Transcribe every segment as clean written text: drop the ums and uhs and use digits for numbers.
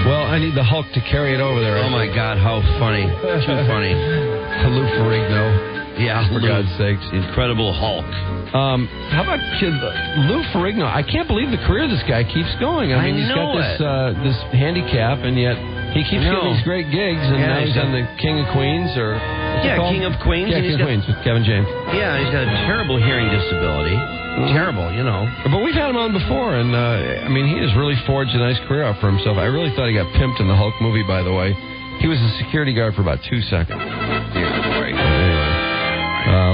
Well, I need the Hulk to carry it over there. Oh, my God, how funny. Too funny. Lou Ferrigno. Yeah, for God's sakes. Incredible Hulk. How about Lou Ferrigno? I can't believe the career this guy keeps going. I mean, he's got this handicap, and yet he keeps getting these great gigs, and now he's on the King of Queens, or... King of Queens. Yeah, King of Queens with Kevin James. Yeah, he's got a terrible hearing disability. Terrible, you know. But we've had him on before, and, I mean, he has really forged a nice career out for himself. I really thought he got pimped in the Hulk movie, by the way. He was a security guard for about 2 seconds. Anyway,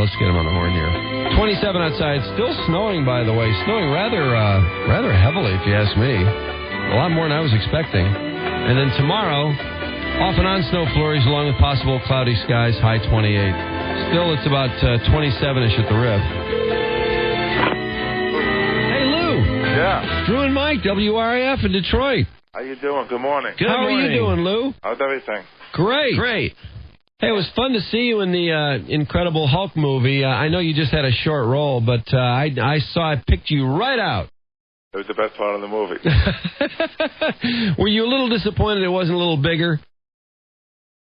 let's get him on the horn here. 27 outside, still snowing, by the way. Snowing rather heavily, if you ask me. A lot more than I was expecting. And then tomorrow, off and on snow flurries along with possible cloudy skies, high 28. Still, it's about 27-ish at the Riff. Hey, Lou. Yeah. Drew and Mike, WRAF in Detroit. How you doing? Good morning. How are you doing, Lou? How's everything? Great. Hey, it was fun to see you in the Incredible Hulk movie. I know you just had a short role, but I picked you right out. It was the best part of the movie. Were you a little disappointed it wasn't a little bigger?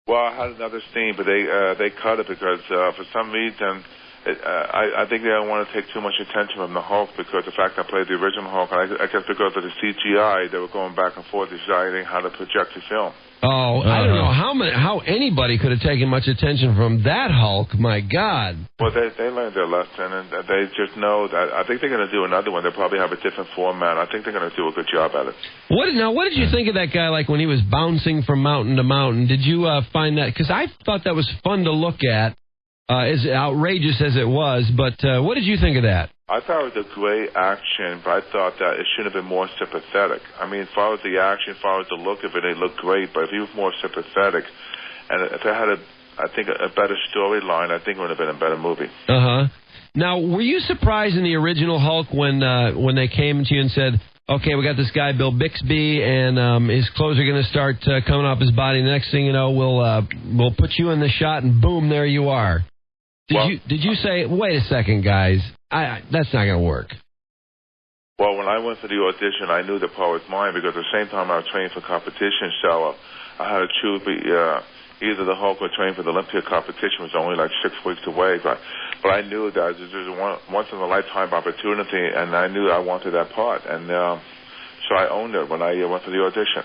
Well, I had another scene, but they cut it because for some reason I think they don't want to take too much attention from the Hulk because the fact I played the original Hulk, and I guess because of the CGI, they were going back and forth deciding how to project the film. Oh, I don't know how anybody could have taken much attention from that Hulk. My God. Well, they learned their lesson, and they just know that. I think they're going to do another one. They'll probably have a different format. I think they're going to do a good job at it. What did you think of that guy, like when he was bouncing from mountain to mountain? Did you find that? Because I thought that was fun to look at, as outrageous as it was. But what did you think of that? I thought it was a great action, but I thought that it should have been more sympathetic. I mean, as far as the action, as far as the look of it, it looked great, but if he was more sympathetic, and if it had, a better storyline, I think it would have been a better movie. Uh-huh. Now, were you surprised in the original Hulk when they came to you and said, okay, we got this guy, Bill Bixby, and his clothes are going to start coming off his body. The next thing you know, we'll put you in the shot, and boom, there you are. Did you say, wait a second, guys, that's not going to work? Well, when I went for the audition, I knew the part was mine because at the same time I was training for competition, so I had to choose either the Hulk or train for the Olympia competition, which was only like 6 weeks away. But I knew that this was a once-in-a-lifetime opportunity, and I knew I wanted that part. And so I owned it when I went for the audition.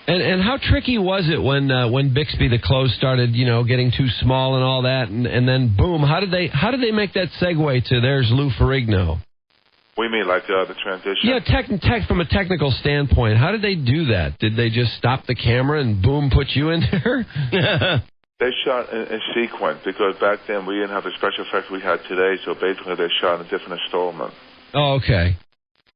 And how tricky was it when Bixby, the clothes started, getting too small and all that, and then boom, how did they make that segue to there's Lou Ferrigno? What do you mean, like the transition? Yeah, from a technical standpoint, how did they do that? Did they just stop the camera and boom, put you in there? They shot in sequence because back then we didn't have the special effects we had today, so basically they shot in a different installment. Oh, okay.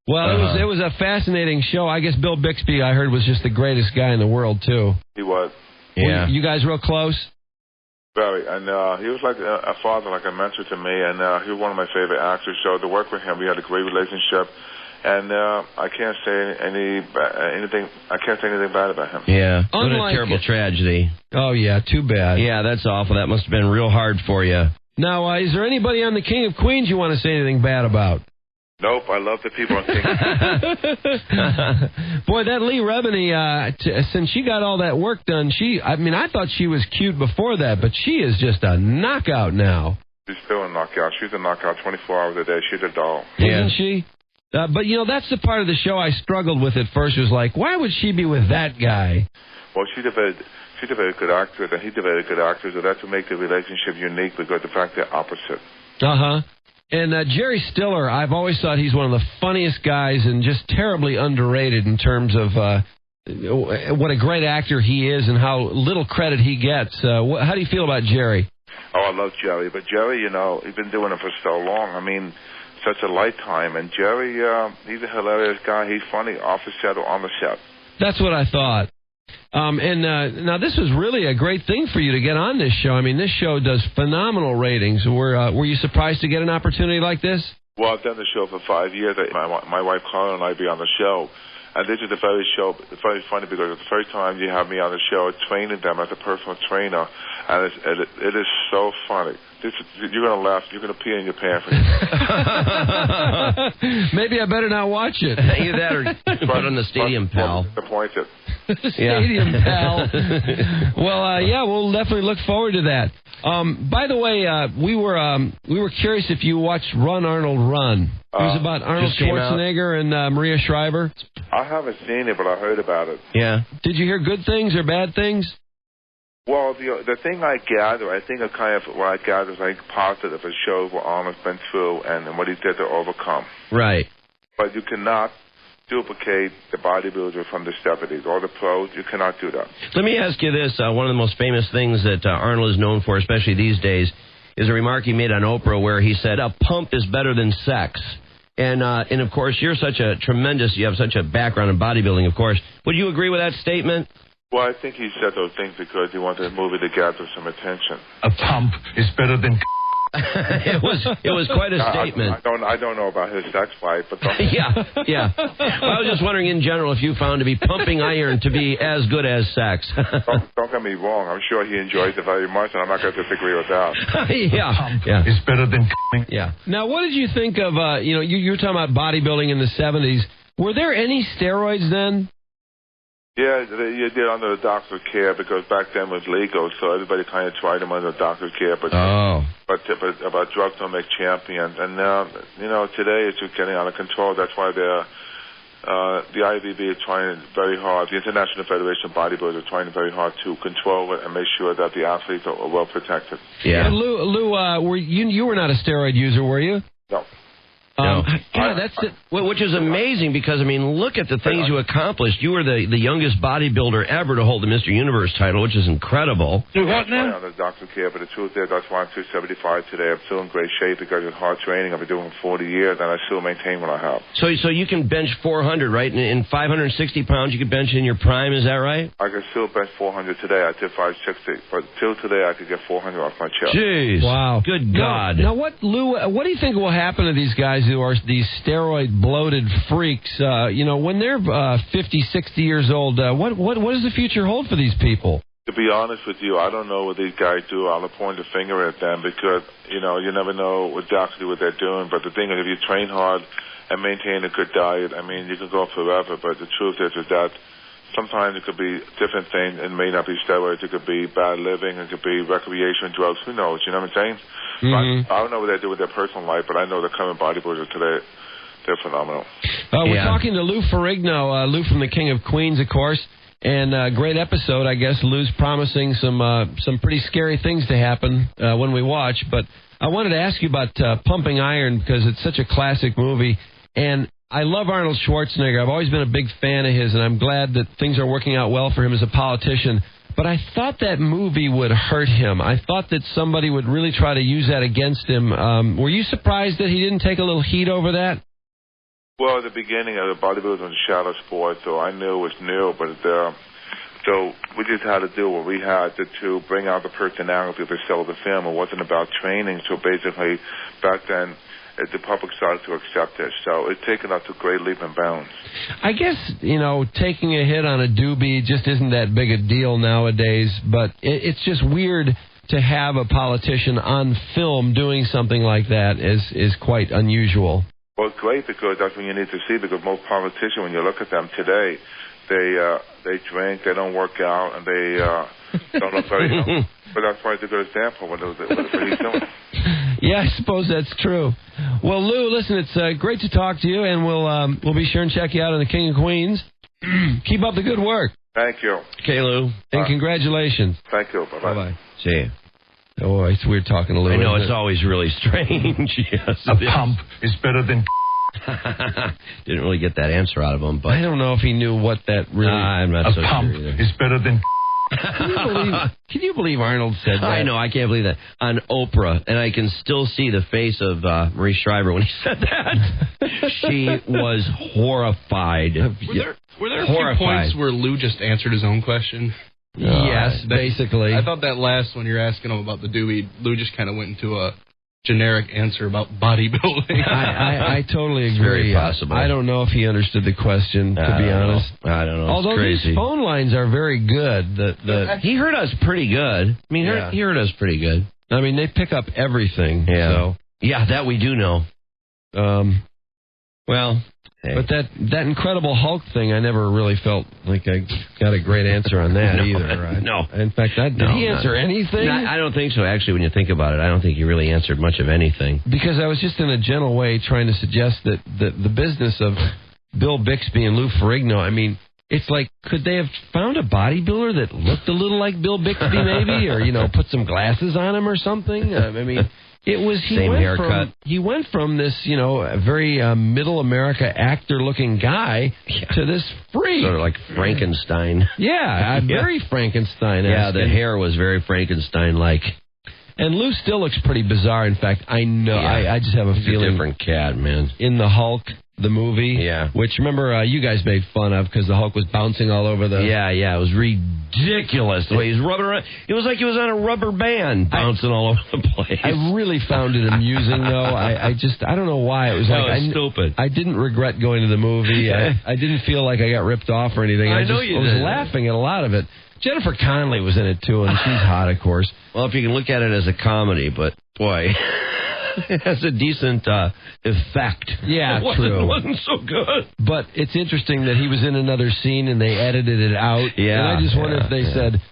Well, it was a fascinating show. I guess Bill Bixby, I heard, was just the greatest guy in the world, too. He was. Yeah. You guys real close? Very. And he was like a father, like a mentor to me, and he was one of my favorite actors. So to work with him, we had a great relationship. And I can't say anything bad about him. Yeah. What a terrible tragedy. Oh, yeah. Too bad. Yeah, that's awful. That must have been real hard for you. Now, is there anybody on the King of Queens you want to say anything bad about? Nope, I love the people on King. Boy, that Lee Rebany, since she got all that work done, I thought she was cute before that, but she is just a knockout now. She's still a knockout. She's a knockout 24 hours a day. She's a doll. Isn't she? But, that's the part of the show I struggled with at first, was like, why would she be with that guy? Well, she's a very good actress, and he's a very good actor, so that's what makes the relationship unique because the fact they're opposite. Uh-huh. And Jerry Stiller, I've always thought he's one of the funniest guys and just terribly underrated in terms of what a great actor he is and how little credit he gets. How do you feel about Jerry? Oh, I love Jerry. But Jerry, he's been doing it for so long. I mean, such a lifetime. And Jerry, he's a hilarious guy. He's funny off the set or on the set. That's what I thought. Now this was really a great thing for you to get on this show. I mean, this show does phenomenal ratings. Were you surprised to get an opportunity like this? Well, I've done the show for 5 years. My wife Carla and I be on the show. And this is the very funny because it's the first time you have me on the show training them as a personal trainer. And it is so funny. You're going to laugh. You're going to pee in your pants. Maybe I better not watch it. Either that or put it on the stadium, pal. Disappointed. stadium, pal. Well, yeah, we'll definitely look forward to that. By the way, we were curious if you watched Run, Arnold, Run. It was about Arnold Schwarzenegger and Maria Shriver. I haven't seen it, but I heard about it. Yeah. Did you hear good things or bad things? Well, the thing I gather, I think what I gather is like positive. It shows what Arnold's been through and what he did to overcome. Right. But you cannot duplicate the bodybuilder from the 70s or the pros. You cannot do that. Let me ask you this. One of the most famous things that Arnold is known for, especially these days, is a remark he made on Oprah where he said, a pump is better than sex. And of course, you're you have such a background in bodybuilding, of course. Would you agree with that statement? Well, I think he said those things because he wanted the movie to gather some attention. A pump is better than... It was quite a statement. I don't know about his sex life, but yeah. Well, I was just wondering in general if you found to be pumping iron to be as good as sex. don't get me wrong. I'm sure he enjoys it very much, and I'm not going to disagree with that. Yeah. It's better than... Yeah. Now, what did you think of? You were talking about bodybuilding in the 70s. Were there any steroids then? Yeah, you did under the doctor's care because back then it was legal, so everybody kind of tried them under the doctor's care. But drugs don't make champions, and now today it's just getting out of control. That's why the IFBB is trying very hard. The International Federation of Bodybuilders is trying very hard to control it and make sure that the athletes are well protected. Yeah. Lou, you were not a steroid user, were you? No. No. God, that's it. Which is amazing because, I mean, look at the things you accomplished. You were the youngest bodybuilder ever to hold the Mr. Universe title, which is incredible. Do what now? I'm under doctor's care, but the truth is that's why I'm 275 today. I'm still in great shape because of hard training. I've been doing it for 40 years, and I still maintain what I have. So you can bench 400, right? In 560 pounds, you could bench in your prime. Is that right? I can still bench 400 today. I did 560, but till today I could get 400 off my chest. Jeez. Wow. Good God. Now, Lou, what do you think will happen to these guys who are these steroid bloated freaks? When they're 50, 60 years old, what does the future hold for these people? To be honest with you, I don't know what these guys do. I'll point the finger at them because, you never know exactly what they're doing. But the thing is, if you train hard and maintain a good diet, I mean, you can go forever. But the truth is that sometimes it could be different things. It may not be steroids. It could be bad living. It could be recreation drugs. Who knows? You know what I'm saying? Mm-hmm. I don't know what they do with their personal life, but I know the current bodybuilders today, they're phenomenal. We're talking to Lou Ferrigno, Lou from the King of Queens, of course. And great episode, I guess. Lou's promising some pretty scary things to happen when we watch. But I wanted to ask you about Pumping Iron because it's such a classic movie. And I love Arnold Schwarzenegger. I've always been a big fan of his, and I'm glad that things are working out well for him as a politician. But I thought that movie would hurt him. I thought that somebody would really try to use that against him. Were you surprised that he didn't take a little heat over that? Well, at the beginning of the bodybuilding was a shadow sport, so I knew it was new. But so we just had to do what we had to bring out the personality of the sell the film. It wasn't about training. So basically, back then, the public started to accept this. So it's taken us a great leap and bounds. I guess, taking a hit on a doobie just isn't that big a deal nowadays, but it's just weird to have a politician on film doing something like that is quite unusual. Well, it's great because that's what you need to see, because most politicians, when you look at them today, they drink, they don't work out, and they don't look very young. But that's why it's a good example of what he's doing. Yeah, I suppose that's true. Well, Lou, listen, it's great to talk to you, and we'll be sure and check you out on the King of Queens. Keep up the good work. Thank you. Okay, Lou. And congratulations. Thank you. Bye-bye. Bye-bye. See you. Oh, it's weird talking to Lou. I know, it's always really strange. Yes, a pump is better than... Didn't really get that answer out of him, but... I don't know if he knew what that really... I'm not so pump sure either. is better than... Can you believe Arnold said that? I know, I can't believe that. On Oprah, and I can still see the face of Marie Shriver when he said that. She was horrified. Were there a few points where Lou just answered his own question? Yes, basically. I thought that last one you're asking him about the doobie, Lou just kind of went into a generic answer about bodybuilding. I totally agree. It's very possible. I don't know if he understood the question, to be honest. I don't know. Although it's crazy. These phone lines are very good. He heard us pretty good. I mean, he heard us pretty good. I mean, they pick up everything. Yeah. So. Yeah, that we do know. Well, Hey. But that Incredible Hulk thing, I never really felt like I got a great answer on that either. No. In fact, did he answer anything? No, I don't think so, actually, when you think about it. I don't think he really answered much of anything. Because I was just in a gentle way trying to suggest that the business of Bill Bixby and Lou Ferrigno, I mean, it's like, could they have found a bodybuilder that looked a little like Bill Bixby maybe? Or, put some glasses on him or something? I mean... Same haircut. He went from this, a very middle America actor-looking guy to this freak. Sort of like Frankenstein. Yeah, very Frankenstein-esque. Yeah, the hair was very Frankenstein-like. And Lou still looks pretty bizarre. In fact, I know, I just have a feeling... a different cat, man. In the Hulk... The movie, yeah, which remember you guys made fun of because the Hulk was bouncing all over the. Yeah, it was ridiculous the way he's rubbing around. It was like he was on a rubber band bouncing all over the place. I really found it amusing though. I don't know why it was like stupid. I didn't regret going to the movie. I didn't feel like I got ripped off or anything. I was laughing at a lot of it. Jennifer Connelly was in it too, and she's hot, of course. Well, if you can look at it as a comedy, but boy. It has a decent effect. Yeah, true. It wasn't so good. But it's interesting that he was in another scene and they edited it out. Yeah. And I just wonder if they said,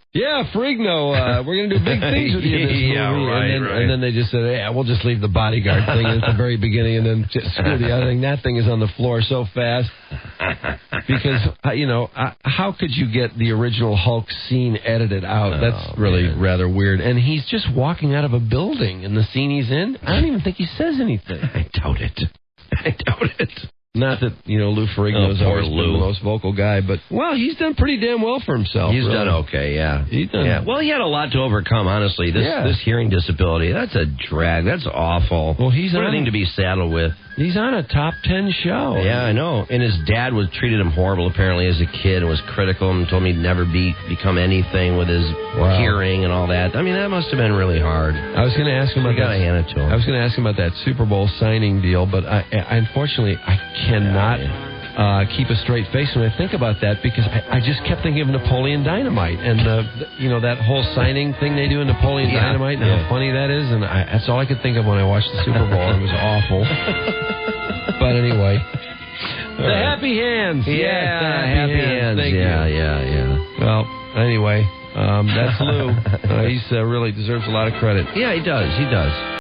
Ferrigno, we're going to do big things with you in this movie. Right, and then they just said, we'll just leave the bodyguard thing at the very beginning and then just screw the other thing. That thing is on the floor so fast. Because, how could you get the original Hulk scene edited out? That's really rather weird. And he's just walking out of a building in the scene he's in. I don't even think he says anything. I doubt it. Not that, Lou Ferrigno is always been the most vocal guy, but, well, he's done pretty damn well for himself. He's done okay, yeah. He's done. Yeah. Well, he had a lot to overcome, honestly. This hearing disability, that's a drag. That's awful. Well, he's what a thing to be saddled with. He's on a top 10 show. Yeah, I know. And his dad treated him horrible, apparently, as a kid, and was critical and told him he'd never become anything with his hearing and all that. I mean, that must have been really hard. I was going to ask him about that. You got to hand it to him. I was going to ask him about that Super Bowl signing deal, but I unfortunately, I cannot keep a straight face when I think about that because I just kept thinking of Napoleon Dynamite and, that whole signing thing they do in Napoleon Dynamite and how funny that is. And that's all I could think of when I watched the Super Bowl. It was awful. But anyway, the happy hands. Yeah, the happy hands. Thank you. Yeah. Well, anyway, that's Lou. He really deserves a lot of credit. Yeah, he does.